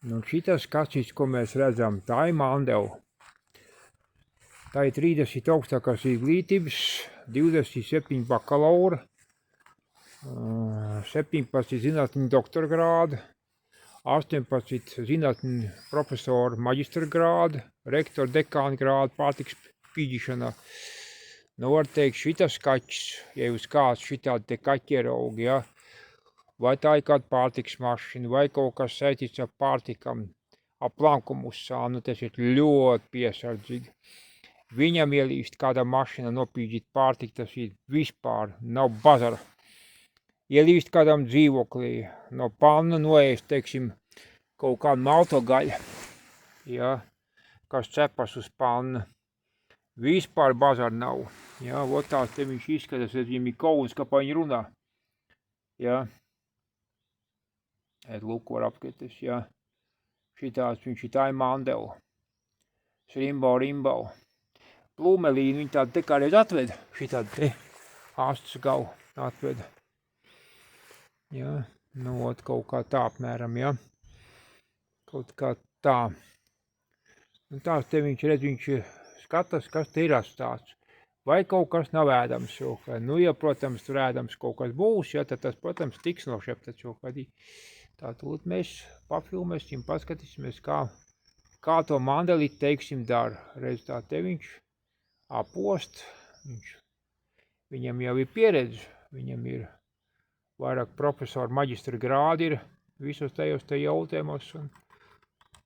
Nu šitas kacis, ko mēs redzam, tā ir mandela. Tā ir 30 augstākās izglītības, 27 bakalaura, 17 zinātņu doktora grāda, 18 zinātņu profesora maģistra grāda, rektora dekāna grāda pārtiks pīģišanā. Nu, var teikt, šitas kaķis, ja jūs kāds šitādi te kaķi ieraugi, ja, vai tā ir kāda pārtiks mašina, vai kaut kas saistīts ar pārtikam, ar plankumusā, nu tas ir ļoti piesardzīgi. Viņam ielīst kāda mašina nopīģīt pārtiku, tas ir vispār nav bazara. Ielīst kādam dzīvoklī, no panna noēst, teiksim, kaut kādu malto gaļu, ja, kas cepas uz panna. Vispār bazara nav. Ja, vot tās te viņš izskatās, viņam ir kauns, kā pa viņu runā. Ja. Lūk, var apskaties, ja. Šitās viņš ir tā ir mandela. Rimbau. Plūmelīnu viņi tādu te kādreiz atveda. Šitādu te astes galu atveda. Ja. Nu, ot, kaut kā tā apmēram, ja. Kaut kā tā. Un tās te viņš redz, viņš skatās, kas te ir atstāts. Vai kaut kas nav ēdams šokā. Nu, ja, protams, tur ēdams kaut kas būs, ja, tad tas, protams, tiks nošeptats šokādī. Tā tūlīt mēs pafilmēsim, paskatīsimies, kā to mandelīti, teiksim, dara. Redz, tā te viņš apost. Viņam jau ir pieredze. Viņam ir vairāk profesora maģistra grādi ir visos tajos te jautājumos.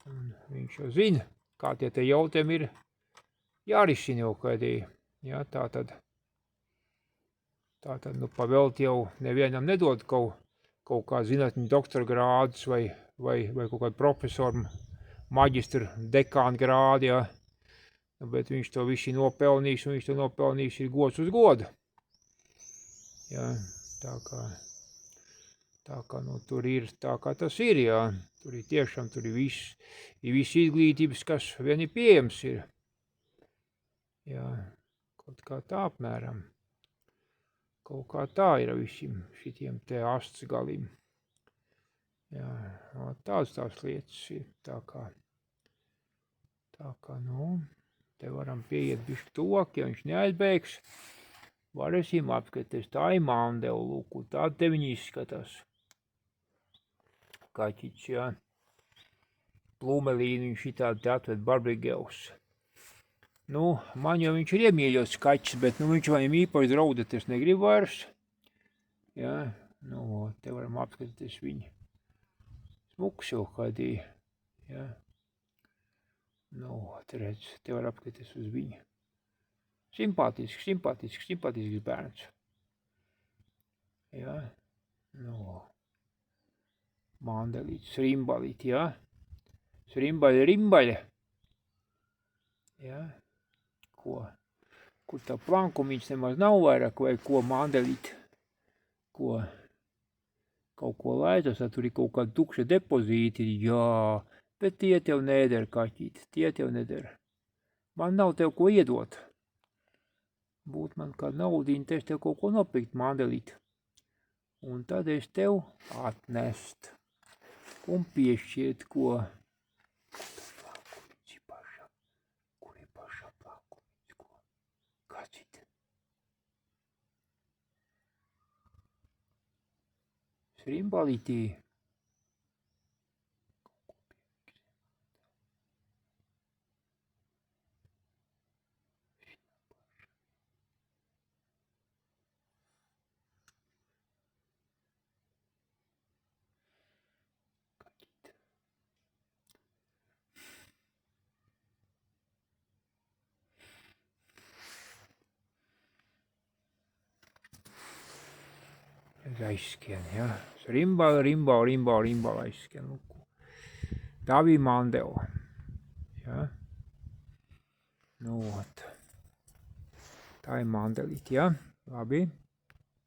Un viņš jau zina, kā tie te jautājumi ir jārisina jau kādī. Ja, tā tad, nu, pavēlt jau nevienam nedod kaut kā zinātņu doktora grādus vai kaut kādu profesoru maģistra dekāna grādu, ja. Bet viņš to visu nopelnīs, un viņš to nopelnīs ir gods uz godu. Ja, tā kā, nu, tur ir tā kā tas ir, ja. Tur ir tiešām, tur ir viss izglītības, kas vien ir pieejams ir. Ja. Kaut kā tā apmēram. Kaut kā tā ir visiem šitiem te astes galiem. Jā, tās lietas ir tā kā, nu, te varam pieiet bišķi tuvāk, ja viņš neaizbēgs. Varēsim apskatīties, tā ir mandela, lūk, tā te viņi izskatās. Kaķiķis, jā. Plūmelīnu viņš šitādi te atved Barbigevs. Nu, man jau viņš ir iemīļots kaķis, bet nu, viņš viņam īpaši draudēties negrib vairs. Ja, nu, te varam apskatīties viņu. Smuks jau kādī. Ja. Nu, te redz, te var apskatīties uz viņu. Simpātisks bērns. Ja, nu, mandelīts, rimbalīt, ja. Rimbaļa. Ja. Kur tā plankumiņš nemaz nav vairāk, vai ko mandelīt, kaut ko laitos, tur ir kaut kāda tukša depozīti, jā, bet tie tev neder, kaķīt, tie tev neder. Man nav tev ko iedot. Būt man kāda naudiņa, es tev kaut ko nopirkt mandelīt. Un tad es tev atnest un piešķiet ko. Rimbalītī. Aizskrien, ja. Rimbau aizskrien. Tā bija mandela. Ja. Nu, tā ir mandelīte, ja. Labi.